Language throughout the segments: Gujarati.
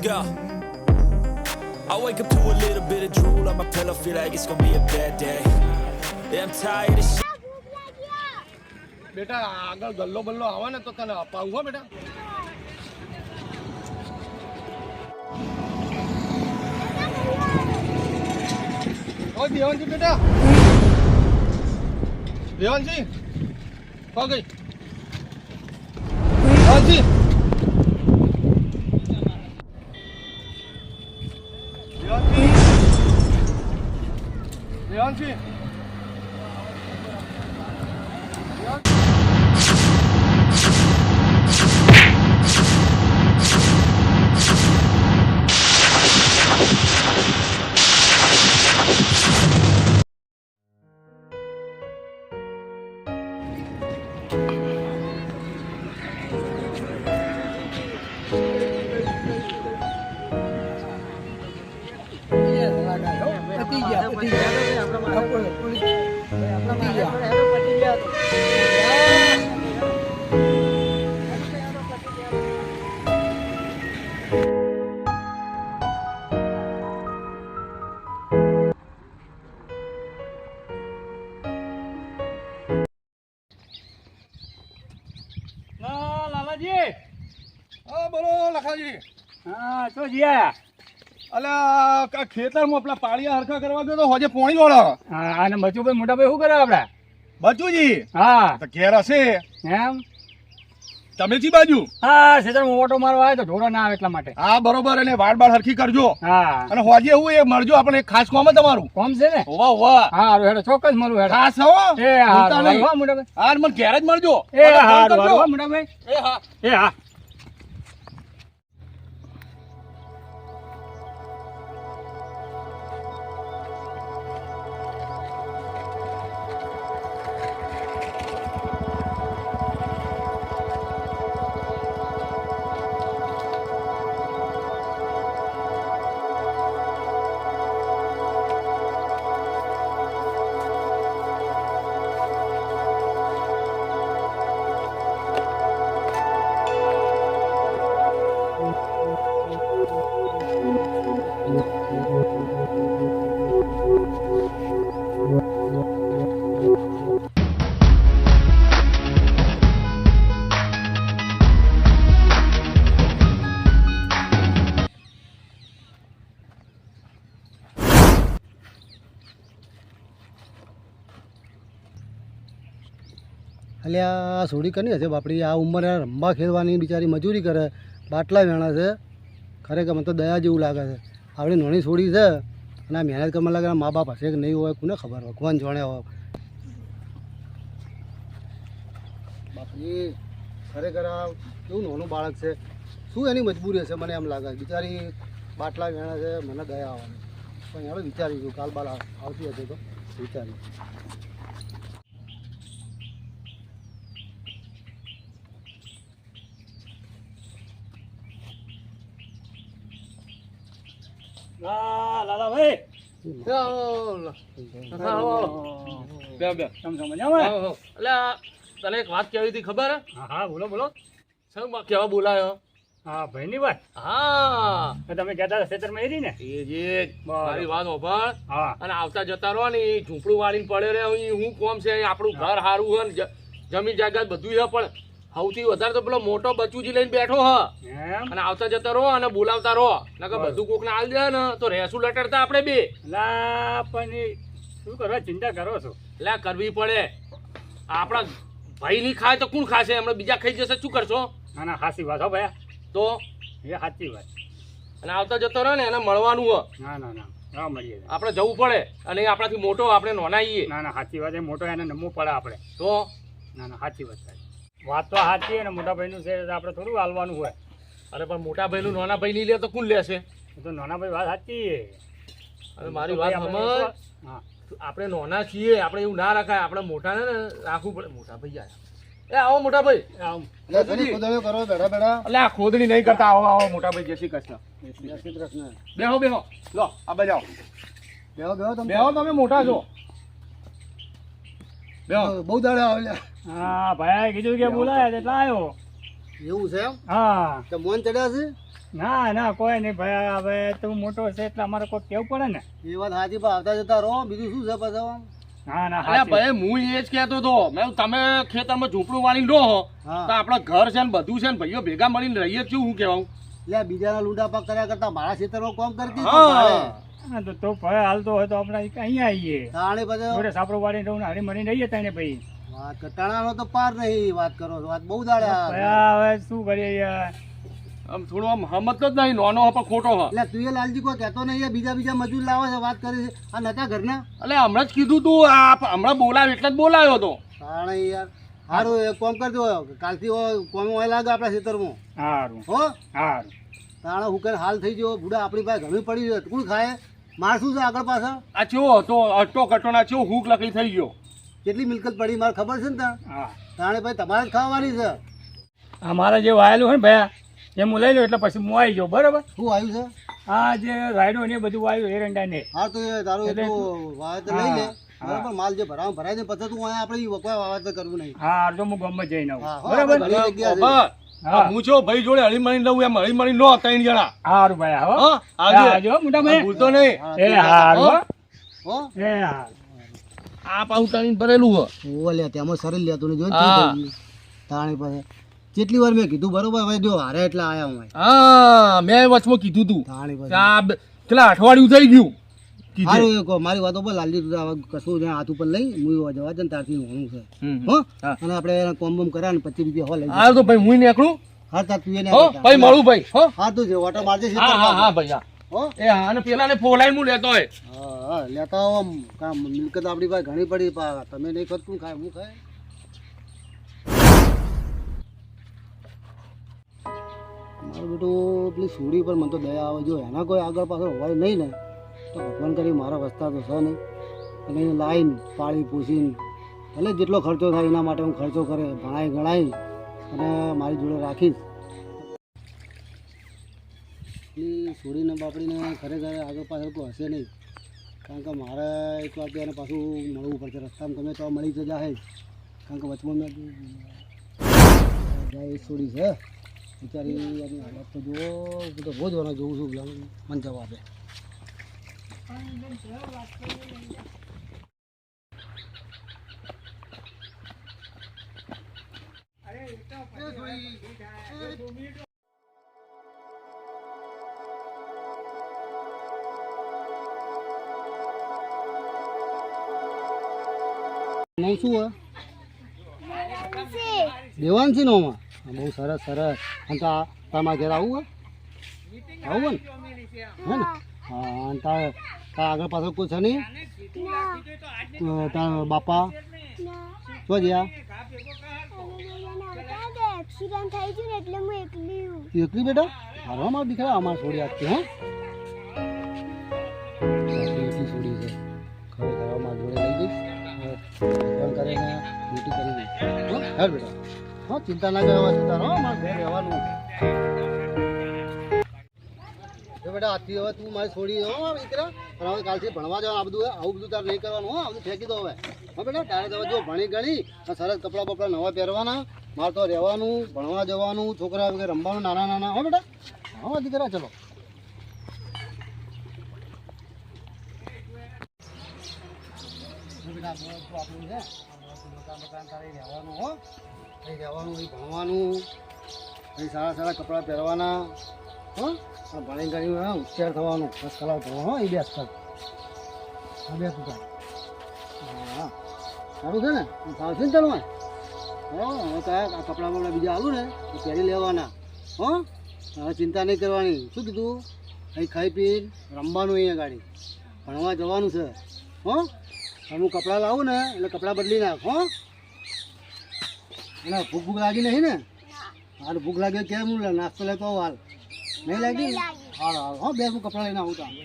go. I wake up to a little bit of drool on my pillow, feel like it's gonna be a bad day. Yeah, I'm tired of shit. બેટા આગળ ગલ્લો બલ્લો આવે ને તો તને અપાવું હો બેટા. ઓ દેવાનજી બેટા, દેવાનજી હો ગઈ દેવાનજી. દેવાનજી લાલાજી. હા બોલો લખાજી. હા તો જીયા અલ્યા ખેતરમાં આપણા પાળિયા હરખા કરવા ગયો તો હોજે પોણી વાળો. હા અને બચુભાઈ મોટાભાઈ શું કરે આપડા? બચુજી હા તો ઘેર હશે. એમ તમે જી બાજુ? હા ખેતર ઓટો મારવા આવે તો ઢોરો ના આવે એટલા માટે. હા બરોબર, અને વાળ બાળ હરખી કરજો. હા અને હોજે એવું એ મળજો, આપણે એક ખાસ કામ તમારું. કોમ છે ને? હોવા હોવા હા હારું હેડો ચોક્કસ મળું હેડો. ખાસ હો. એ હા ભૂલતા નહીં. હો મોટાભાઈ. હા મને ઘેર જ મળજો. એ મને ફોન હારું કરજો. હારું હો મોટાભાઈ. એ હા. એ હા. અલ્યા સોડી કરી હશે બાપડી, આ ઉંમરે રંબા ખેલવાની બિચારી મજૂરી કરે, બાટલા વેણા છે. ખરેખર મને તો દયા જેવું લાગે છે. આપણી નાની સોડી છે અને આ મહેનત કરવા લાગે, મા બાપ હશે કે નહીં હોય કોને ખબર, ભગવાન જાણે હોય. બાપડી ખરેખર આ કેવું નાનું બાળક છે, શું એની મજબૂરી હશે મને એમ લાગે. બિચારી બાટલા વેણા છે, મને દયા આવવાની. પણ હવે વિચારીશું કાલ બાલ આવતી હશે તો વિચારી. લાલાભાઈ તને એક વાત કેવી હતી ખબર? હા હા બોલો બોલો. શું કેવા બોલાયો? હા ભાઈ ની વાત. હા તમે કહેતા હતા ખેતરમાં એરી ને? એ જે મારી વાત હોભળ. હા અને આવતા જતા રહો ને એ ઝૂંપડું વાળીને પડે રહે, હું કોમ છે આપણું ઘર સારું હોય ને જમીન જાયદાદ બધું છે, પણ સૌથી વધારે તો પેલો મોટો બચુજી લઈને બેઠો હ. એમ? અને આવતા જતા રહો અને બોલાવતા રહો, નકર બધું કોક ને આલ દે ને તો રહેશું લટડતા આપણે બે. લા પણ એ શું કરવા ચિંતા કરો છો? એટલે કરવી પડે. આપણા ભાઈ ની ખાય તો કોણ ખાશે? હમણાં બીજા ખાઈ જશે, શું કરશો? ના ના સાચી વાત હો ભાઈ, તો એ સાચી વાત. અને આવતા જતો રહે ને એને મળવાનું હોય. ના ના ના હા મળીએ. આપણે જવું પડે, અને એ આપણાથી મોટો, આપણે નોનાઈએ. ના ના સાચી વાત, એ મોટો એને નમવું પડે આપણે તો. ના ના સાચી વાત થાય. વાત તો સાચી અને મોટા ભાઈનું છે આપણે થોડું હાલવાનું હોય. અરે પણ મોટા ભાઈનું નાના ભાઈ નહીં લે તો કોણ લેશે? તો નાના ભાઈ વાત સાચી. અને મારી વાત સમજ, હા આપણે નાના છીએ, આપણે એવું ના રાખાય, આપણે મોટા ને રાખવું પડે. મોટા ભાઈ આયા. એ આવો મોટા ભાઈ. કરો બેઠા બેઠા. એટલે આ ખોદણી નહીં કરતા. આવો આવો મોટા ભાઈ, જય શ્રી કૃષ્ણ. જય શ્રી કૃષ્ણ. બેહો બેહો, લો આ બાજુ આવો. બેહો બેહો તમે. બેહો, તમે મોટા છો. બેહો. બહુ દાડા આવ્યા. હા ભાઈ કીધું કે બોલાય એટલે આવ્યો. એવું છે એમ હા તો મોન ચડ્યા છે ના ના કોઈ નહીં ભાઈ હવે તું મોટો છે એટલે અમારે કોઈ કેવું પડે ને એ વાત હાજી પણ આવતા જતા રહો બીજું શું છે પછી ના ના અરે હાચી. ભાઈ હું એ જ કહેતો હતો મેં કીધું તમે ખેતરમાં ઝૂંપડું વાળીને રહો હા. તો આપણા ઘર છે ને બધું છે ને ભાઈઓ ભેગા મળીને રહીએ જ છું હું કહેવાઉં. એટલે બીજાના લૂંડા પાક કર્યા કરતા મારા ખેતરમાં કામ કરતી હા. હા, તો ભાઈ હાલતો હોય તો આપણે અહીંયા આવીએ તાણે પછી જોડે સાપરો વાળીને રહું ને હરી મરીને રહીએ તને ભાઈ વાત કટાણાનો તો પાર નહીં વાત કરો છો વાત બહુ દાડે ભાઈ હવે શું કરીએ યાર આમ થોડું આમ સમજતો જ નહીં નાનો પણ ખોટો હ એટલે તું એ લાલજી કોઈ કહેતો નહીં બીજા મજૂર લાવે છે વાત કરી છે આ નતા ઘરના એટલે હમણાં જ કીધું તું આ હમણાં બોલાવ્યો એટલે જ બોલાવ્યો હતો. તાણે યાર સારું એક કામ કરજો કાલથી કોમ હોય લાગે આપણા ખેતરમાં સારું હો સારું તાણે હુકર હાલ થઈ ગયો બુડા આપણી પાસે ઘણી પડી ગયો કોણ ખાય માર શું છે આગળ પાછળ આ ચેવો હતો અટ્ટો કટોના ચેવો હુક લકડી થઈ ગયો. કેટલી મિલકત પડી મારે ખબર છે ને તાણ હા તાણે ભાઈ તમારે જ ખાવાની છે આ મારે જે વાયેલું હોય ને ભાઈ એ હું લઈ લઉં એટલે પછી હું આવી જાઉં બરાબર શું આવ્યું છે આ જે રાયડો ને એ બધું વાયું એરંડા ને હા તો એ તારું એટલે એટલું વાવેતર લઈ લે હા. બરાબર માલ જે ભરાય દે પછી તું અહીંયા આપણે વકવા વાવેતર કરવું નહીં હા અડધો હું ગમે જઈને આવું હા, હો, બરાબર આપણે ઘણી જગ્યા છે. બાબા, હા. હું છો ભાઈ જોડે હળી મળીને રહું એમ હળી મળીને નો ત્રણ જણા. સારું ભાઈ હો હા, આવજે. આવજો મોટા ભાઈ ભૂલતો નહીં. એ હારું હો. હો એ હારું આ પાઉં ટાણીને ભરેલું હ. ઓ લે તેમાં સરળ લેતું ને જો ને હા. કેવું થયું. તાણી પાસે કેટલી વાર મેં કીધું બરોબર હવે જો હારે એટલે આયા હું અહીં. હા મેં વચમાં કીધું તું તાણી પાસે કે આ કેટલા અઠવાડિયું થઈ ગયું કીધે. સારું એ કહો, મારી વાતો પર લાલજી તું હવે કશું જ્યાં હાથ ઉપર લઈ હું જવા દે ને તારથી હોનું છે હમ. હો હા. અને આપણે એને કોમ બોમ કર્યા ને 25 રૂપિયા હો લઈ જાય. હા તો ભાઈ હું નીકળું. હા તાર તું એને હો ભાઈ મળું ભાઈ. હો હા તું જે ઓટો મારજે છે હા હા હા ભાઈ હા. હો એ હા અને પેલાને ફોલાઈને હું લેતો હોય. હા હા લેતા આવો આમ. કાં મિલકત આપણી પાસે ઘણી પડી તમે નહીં ખત કોણ ખાય હું ખાય મારું બેટું પેલી સુડી પર મને તો દયા આવે જો એના કોઈ આગળ પાછળ હોય નહીં ને તો ભગવાન કરી મારા રસ્તા તો છે નહીં અને એને લાઈન પાળી પૂછીને ભલે જેટલો ખર્ચો થાય એના માટે હું ખર્ચો કરે ભણાઈ ગણાઈ અને મારી જોડે રાખીશ પેલી સુડીને બાપડીને ખરેખર આગળ પાછળ કોઈ હશે નહીં કારણ કે મારે એક વાર એને પાછું મળવું પડશે રસ્તામાં ગમે તો મળી તો જાય જ. કારણ કે વચમાં મેં જાય છોડી છે બિચારી એની હાલત તો જુઓ હું તો રોજ વાળા જોઉં છું મને જવાબ આપે નામ શું હોય દેવાંશી નોમાં બહુ સરસ સરસ અને તમારા ઘેર આવું હોય આવું હોય ને હે ને હા અને તાર આગળ પાછળ કોઈ છે નહીં તારા બાપા શું જ્યાં એક્સિડન્ટ થઈ ગયું ને એટલે હું એકલી હું એકલી બેટા હારવા માર દીકરા અમારે છોડી આપતી હા એકલી છોડી છે ખરેખર અમારા જોડે લઈ જઈશ ફોન કરીને ડ્યુટી કરી દઈશ હો હેર બેટા હા ચિંતા ના કરવા ચિંતા હો મારે ઘરે રહેવાનું જો બેટા આજથી હવે તું મારી છોડી હો મારા દીકરા પણ હવે કાલથી ભણવા જવાનું આ બધું આવું બધું તારે નહીં કરવાનું હો આ બધું ફેંકી દો હવે હા બેટા તારે તો હવે જો ભણી ગણી અને સરસ કપડાં બપડા નવા પહેરવાના મારે તો રહેવાનું ભણવા જવાનું છોકરા વગેરે રમવાનું નાના નાના હો બેટા હા દીકરા ચલો બેટા આપણું છે મકાન તારે રહેવાનું હો અહીં રહેવાનું અહીં ભણવાનું અહીં સારા સારા કપડાં પહેરવાના હો અને ભણી ગણી હોશિયાર થવાનું 10 કલાક ભણવાનું હો એ બેસ કર હા બે તું હા સારું છે ને સારું છે ને ચાલવા હો હવે કયા આ કપડાં બપડા બીજા આવું ને તો પહેરી લેવાના હો હવે ચિંતા નહીં કરવાની શું કીધું અહીં ખાઈ પી રમવાનું અહીંયા ગાડી ભણવા જવાનું છે હો હું કપડાં લાવું ને એટલે કપડાં બદલી નાખ હો અને ભૂખ લાગી નહીં ને હાલ ભૂખ લાગે કેમ હું નાસ્તો લેતો આવું હાલ નહીં લાગી હાલ હાલ હો બે હું કપડાં લઈને આવું ત્યાં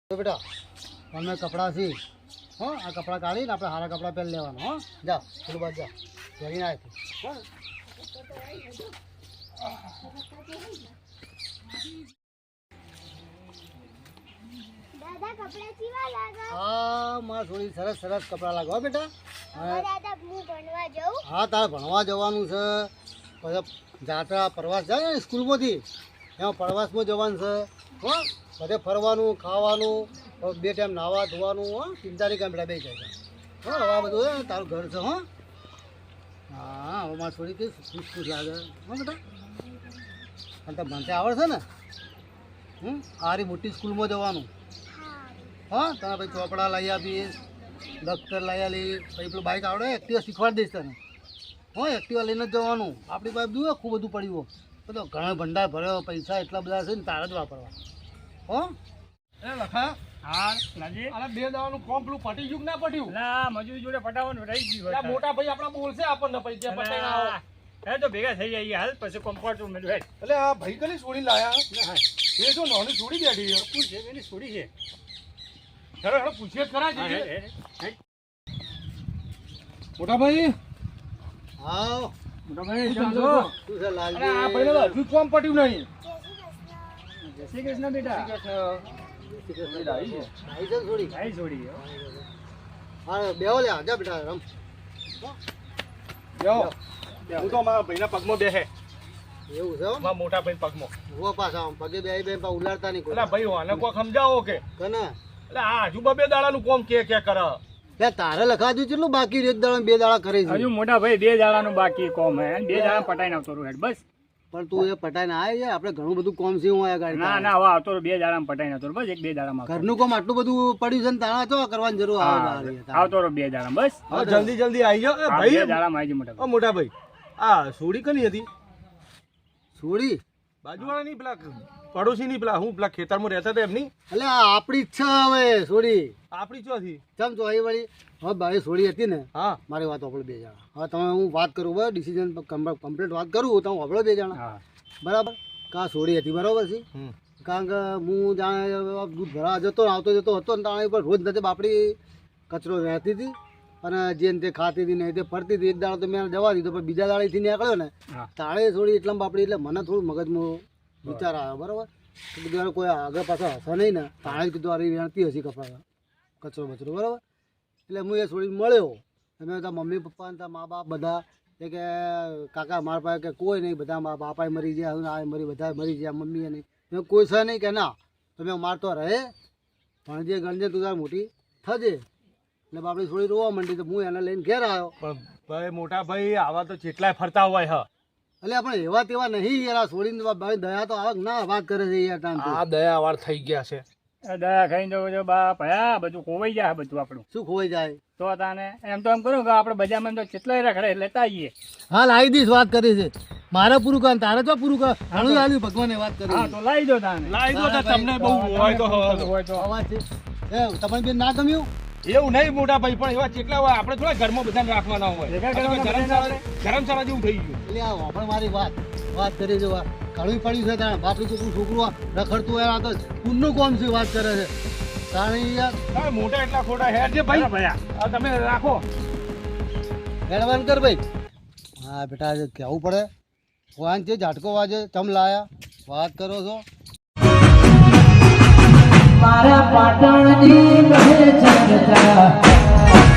બેટા તમને કપડાં છે હો આ કપડાં કાઢીને આપણે સારા કપડાં પહેરી લેવાના હો જા પેલું બાદ જા પહેરીને આવે હો દાદા કપડાં ચીવા લાગે હા મારા છોડી સરસ સરસ કપડાં લાગો હો બેટા હવે દાદા હું ભણવા જાઉં હા તારે ભણવા જવાનું છે પછી જાત્રા પ્રવાસ જાય ને સ્કૂલમાંથી એમાં પ્રવાસમાં જવાનું છે હો બધે ફરવાનું ખાવાનું બે ટાઈમ નાહવા ધોવાનું હો ચિંતા નહીં કાંઈ બેટા બે જાય હો હવે આ બધું હે, તારું ઘર છે હો હા હવે મારા છોડી કઈ ખુશ ખુશ લાગે હો બેટા અને તો ભણતે આવડશે ને આરી મોટી સ્કૂલમાં જવાનું હા તને પછી ચોપડા લઈ આપીશ દફતર લઈ આપીશ પછી પેલું બાઇક આવડે એક્ટિવા શીખવાડી દઈશ તને હો એક્ટિવા લઈને જ જવાનું આપણી પાસે દુએ ખૂબ બધું પડ્યું બધો ઘણો ભંડાર ભર્યો પૈસા એટલા બધા છે ને તારે જ વાપરવા હો એ લખા હા લાજી અરે 2 દાડાનું ફોર્મ પેલું પટી ગયું કે ના પટ્યું ના મજૂરી જોડે પટાવવાનું રહી ગયું એટલે આ મોટા ભાઈ આપણા બોલશે આપણને પૈસા પટાઈ ના આવો હે તો ભેગા થઈ જાય હાલ પછી કોમ્ફર્ટ મેં હેડ એટલે આ ભાઈ કલી છોડી લાયા એ શું નાની છોડી બેઠી છે શું છે એની છોડી છે હેડો હેડો પૂછીએ જ ખરા હા, છે હેડ, હેડ. મોટા ભાઈ હા મોટા ભાઈ શું કેમ ચાલે છો? છે? શું છે લાલજી અરે આ ભાઈને તો હજુ ફોર્મ પટ્યું નહીં જય શ્રી કૃષ્ણ બેટા આવી છે ને થોડી આઈ છોડી હો. હા બેહો લે જા બેટા રમ બેહો. હું તો મારા ભાઈના પગમાં બેસે એવું છે હો? મારા મોટા ભાઈ પગમાં ઉભો પાછા આમ પગે બે બે ઉલાડતા નહીં કોઈ એટલે ભાઈ આને કોઈ સમજાવો કે કને એટલે આ હજુ 2 દાડાનું કોમ કે કરે લે તારે લખાતું કેટલું બાકી એક દાડા 2 દાડા કરે છે હજુ મોટા ભાઈ 2 દાડાનું બાકી કોમ હે 2 દાડા પટાઈને આવતો રહું હેડ બસ પણ તું એ પટાઈને આવે છે આપણે ઘણું બધું કોમ છે હું આયા ગાડી ના ના હવે આવતો રહું 2 દાડામાં પટાઈને આવતો રહું બસ 1-2 દાડામાં આવતો રહું. ઘરનું કામ આટલું બધું પડ્યું છે ને તારા તો કરવાની જરૂર આવે હા, તારે. આવતો રહું 2 દાડામાં બસ હવે જલ્દી જલ્દી આવી જાઓ એ હા, 2 ભાઈ દાડામાં આવી જાય મોટા ઓ મોટા ભાઈ આ સોડી કની હતી છોડી બાજુવાળા નહીં પેલા પડોશી નહીં પેલા હું પેલા ખેતરમાં રહેતા હતા એમની એટલે આ આપણી ઈચ્છા હવે છોડી આપણી ચોથી ચમ તો અહીં વળી હવે ભાઈ છોડી હતી ને હા મારી વાત આપણે 2 જણા હવે તમે હું વાત કરું બરાબર ડિસિઝન કમ્પ્લીટ વાત કરું તો હું આપણે 2 જણા હા બરાબર કાં છોડી હતી બરાબર છે હમ. કારણ કે હું જાણે દૂધ ભરવા જતો ને આવતો જતો હતો ને તાણે પર રોજ નથી બાપડી કચરો વહેતી હતી અને જે ને તે ખાતી હતી ને તે ફરતી હતી એક દાડો તો મેં જવા દીધો પણ બીજા દાડેથી નીકળ્યો ને હા. તાળે થોડી એટલા બાપડી એટલે મને થોડું મગજમાં વિચાર આવ્યો બરાબર તો કીધું યાર કોઈ આગળ પાછળ હશે નહીં ને તાણે જ કીધું અરે વેણતી હશે કપડા કચરો બચરો બરાબર એટલે હું એ છોડી મળ્યો તમે તારા મમ્મી પપ્પા ને તારા મા બાપ બધા એ કે કાકા મારા પાસે કે કોઈ નહીં બધા મારા બાપાએ મરી ગયા આ મરી બધા મરી ગયા મમ્મીએ નહીં મેં કોઈ છે નહીં કે ના તમે મારતો રહે પણ જે ગણજે તું તાર મોટી થજે એટલે બાપડી થોડી રોવા માંડી તો હું એને લઈને ઘેર આવ્યો પણ ભાઈ મોટા ભાઈ આવા તો જેટલાય ફરતા હોય હ એટલે આપણે એવા તેવા નહીં યાર આ છોડીને ભાઈ દયા તો આવે ના વાત કરે છે યાર તાન આ દયાવાર થઈ ગયા છે એ દયા ખાઈને જો બાપ હયા બધું ખોવાઈ જાય બધું આપણું શું ખોવાઈ જાય તો તાને એમ તો એમ કરું કે આપણે બજારમાં તો કેટલાય રખડે લેતા આવીએ હાલ આવી દઈશ વાત કરી છે મારે પૂરું કર તારે તો પૂરું કર ઘણું આવ્યું ભગવાને વાત કરી હા તો લાવી દો તાને લાવી દો તો તમને બહુ હોય તો હોય તો અવાજ છે એ તમને બેન ના ગમ્યું એવું નહીં મોટા ભાઈ પણ એવા કેટલા હોય આપણે થોડા ઘરમાં બધાને રાખવાના હોય ભેગા આ તો કરવાના ધરમશાળા જેવું થઈ ગયું એટલે આ વાપર મારી વાત કરી છે ઘણું પડ્યું છે તારે બાપડી છોકરું છોકરું રખડતું હોય આ તો પૂરનું કોમ છે વાત કરે છે તારે યાર આ મોટા એટલા ખોટા હેર છે ભાઈ ભયા આ તમે રાખો હેડવાન કર ભાઈ હા બેટા આજે કહેવું પડે વાન છે ઝાટકો વાજે ચમ લાયા વાત કરો છો મારા પાટણની કહે જનતા